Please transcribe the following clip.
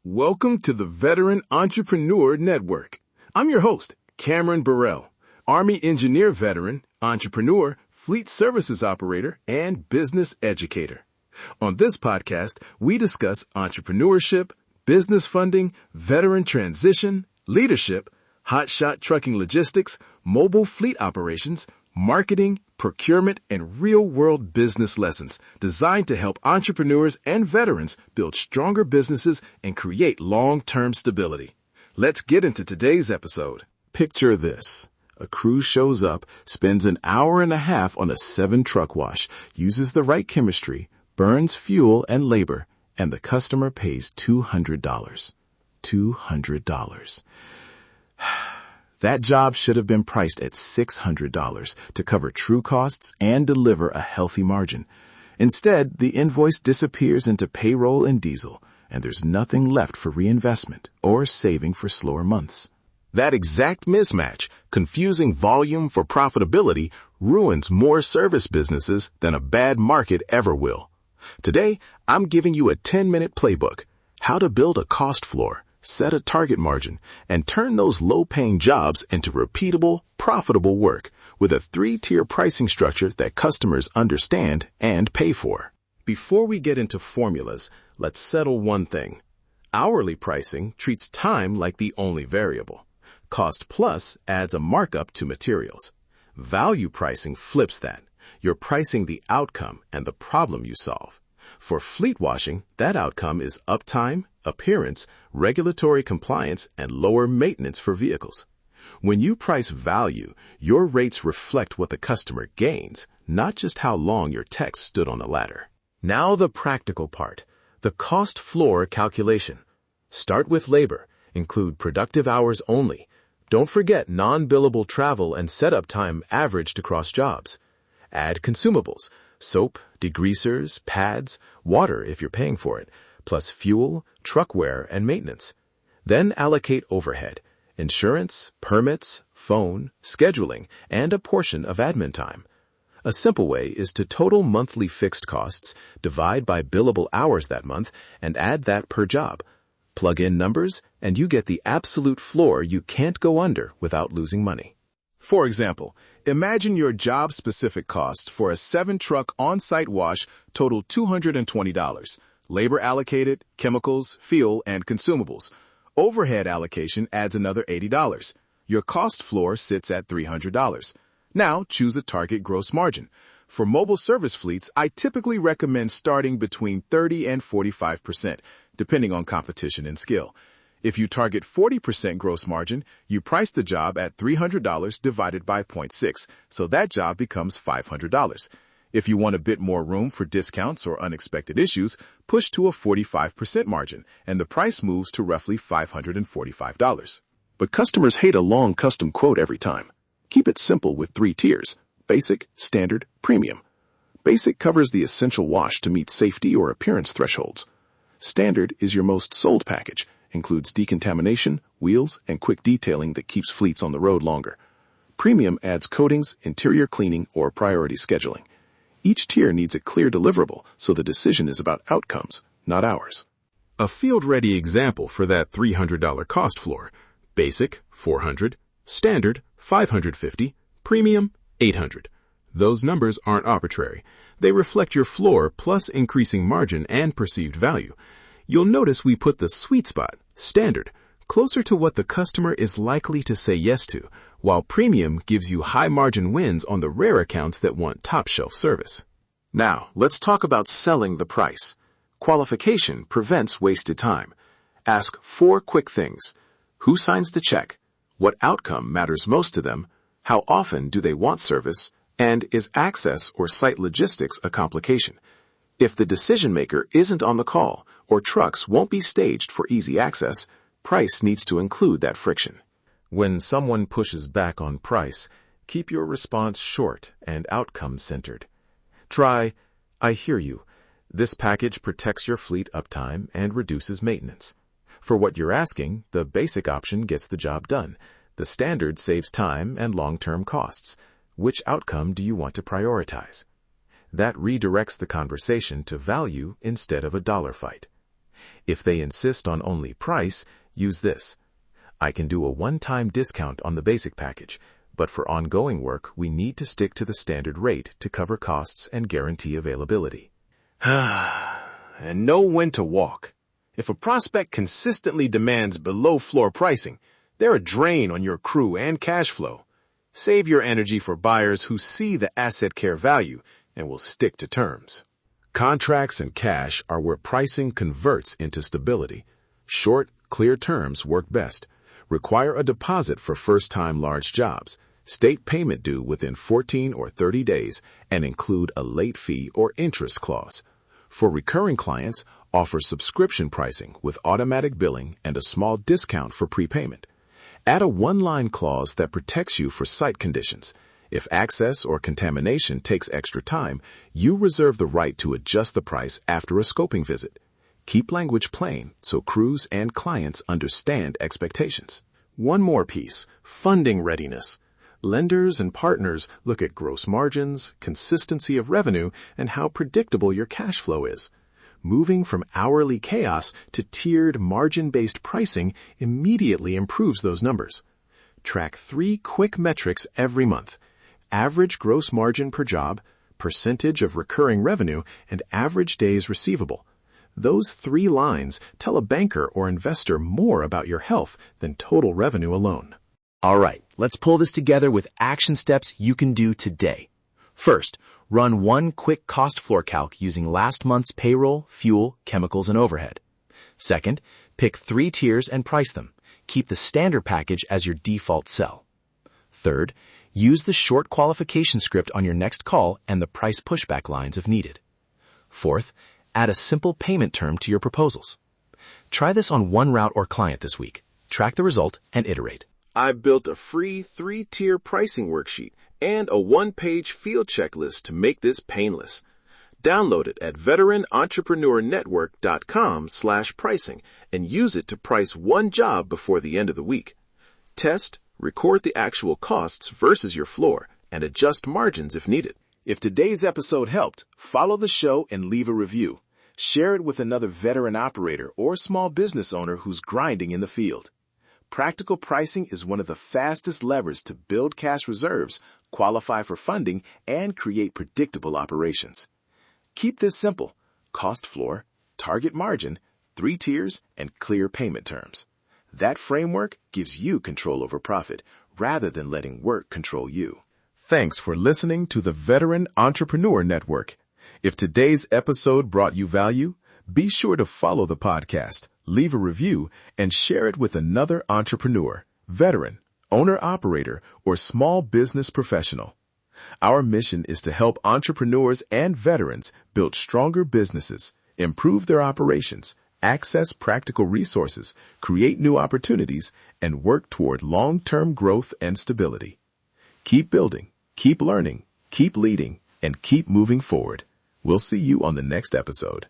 Welcome to the Veteran Entrepreneur Network. I'm your host, Cameron Burrell, Army engineer veteran, entrepreneur, fleet services operator, and business educator. On this podcast, we discuss entrepreneurship, business funding, veteran transition, leadership, hotshot trucking logistics, mobile fleet operations, marketing, procurement, and real-world business lessons designed to help entrepreneurs and veterans build stronger businesses and create long-term stability. Let's get into today's episode. Picture this. A crew shows up, spends an hour and a half on a 7-truck wash, uses the right chemistry, burns fuel and labor, and the customer pays $200. $200. That job should have been priced at $600 to cover true costs and deliver a healthy margin. Instead, the invoice disappears into payroll and diesel, and there's nothing left for reinvestment or saving for slower months. That exact mismatch, confusing volume for profitability, ruins more service businesses than a bad market ever will. Today, I'm giving you a 10-minute playbook, how to build a cost floor, set a target margin, and turn those low-paying jobs into repeatable, profitable work with a 3-tier pricing structure that customers understand and pay for. Before we get into formulas, let's settle one thing. Hourly pricing treats time like the only variable. Cost plus adds a markup to materials. Value pricing flips that. You're pricing the outcome and the problem you solve. For fleet washing, that outcome is uptime, appearance, regulatory compliance, and lower maintenance for vehicles. When you price value, your rates reflect what the customer gains, not just how long your tech stood on a ladder. Now the practical part, the cost floor calculation. Start with labor. Include productive hours only. Don't forget non-billable travel and setup time averaged across jobs. Add consumables, soap, degreasers, pads, water if you're paying for it, plus fuel, truck wear, and maintenance. Then allocate overhead, insurance, permits, phone, scheduling, and a portion of admin time. A simple way is to total monthly fixed costs, divide by billable hours that month, and add that per job. Plug in numbers, and you get the absolute floor you can't go under without losing money. For example, imagine your job-specific cost for a 7-truck on-site wash totaled $220. Labor allocated, chemicals, fuel, and consumables. Overhead allocation adds another $80. Your cost floor sits at $300. Now choose a target gross margin. For mobile service fleets, I typically recommend starting between 30 and 45%, depending on competition and skill. If you target 40% gross margin, you price the job at $300 divided by 0.6, so that job becomes $500. If you want a bit more room for discounts or unexpected issues, push to a 45% margin, and the price moves to roughly $545. But customers hate a long custom quote every time. Keep it simple with 3 tiers: basic, standard, premium. Basic covers the essential wash to meet safety or appearance thresholds. Standard is your most sold package, includes decontamination, wheels, and quick detailing that keeps fleets on the road longer. Premium adds coatings, interior cleaning, or priority scheduling. Each tier needs a clear deliverable, so the decision is about outcomes, not hours. A field-ready example for that $300 cost floor: basic, $400, standard, $550, premium, $800. Those numbers aren't arbitrary. They reflect your floor plus increasing margin and perceived value. You'll notice we put the sweet spot, standard, closer to what the customer is likely to say yes to, while premium gives you high-margin wins on the rare accounts that want top-shelf service. Now, let's talk about selling the price. Qualification prevents wasted time. Ask 4 quick things. Who signs the check? What outcome matters most to them? How often do they want service? And is access or site logistics a complication? If the decision-maker isn't on the call, or trucks won't be staged for easy access, price needs to include that friction. When someone pushes back on price, keep your response short and outcome-centered. Try, "I hear you. This package protects your fleet uptime and reduces maintenance. For what you're asking, the basic option gets the job done. The standard saves time and long-term costs. Which outcome do you want to prioritize?" That redirects the conversation to value instead of a dollar fight. If they insist on only price, use this. I can do a one-time discount on the basic package, but for ongoing work, we need to stick to the standard rate to cover costs and guarantee availability. And know when to walk. If a prospect consistently demands below-floor pricing, they're a drain on your crew and cash flow. Save your energy for buyers who see the asset care value and will stick to terms. Contracts and cash are where pricing converts into stability. Short, clear terms work best. Require a deposit for first-time large jobs. State payment due within 14 or 30 days and include a late fee or interest clause. For recurring clients, offer subscription pricing with automatic billing and a small discount for prepayment. Add a one-line clause that protects you for site conditions. If access or contamination takes extra time, you reserve the right to adjust the price after a scoping visit. Keep language plain so crews and clients understand expectations. One more piece, funding readiness. Lenders and partners look at gross margins, consistency of revenue, and how predictable your cash flow is. Moving from hourly chaos to tiered margin-based pricing immediately improves those numbers. Track 3 quick metrics every month: average gross margin per job, percentage of recurring revenue, and average days receivable. Those 3 lines tell a banker or investor more about your health than total revenue alone. All right, let's pull this together with action steps you can do today. First, run one quick cost floor calc using last month's payroll, fuel, chemicals, and overhead. Second, pick 3 tiers and price them. Keep the standard package as your default cell. Third, use the short qualification script on your next call and the price pushback lines if needed. Fourth, add a simple payment term to your proposals. Try this on one route or client this week. Track the result and iterate. I've built a free 3-tier pricing worksheet and a 1-page field checklist to make this painless. Download it at veteranentrepreneurnetwork.com/pricing and use it to price one job before the end of the week. Test, record the actual costs versus your floor, and adjust margins if needed. If today's episode helped, follow the show and leave a review. Share it with another veteran operator or small business owner who's grinding in the field. Practical pricing is one of the fastest levers to build cash reserves, qualify for funding, and create predictable operations. Keep this simple: cost floor, target margin, 3 tiers, and clear payment terms. That framework gives you control over profit rather than letting work control you. Thanks for listening to the Veteran Entrepreneur Network. If today's episode brought you value, be sure to follow the podcast, leave a review, and share it with another entrepreneur, veteran, owner-operator, or small business professional. Our mission is to help entrepreneurs and veterans build stronger businesses, improve their operations, access practical resources, create new opportunities, and work toward long-term growth and stability. Keep building, keep learning, keep leading, and keep moving forward. We'll see you on the next episode.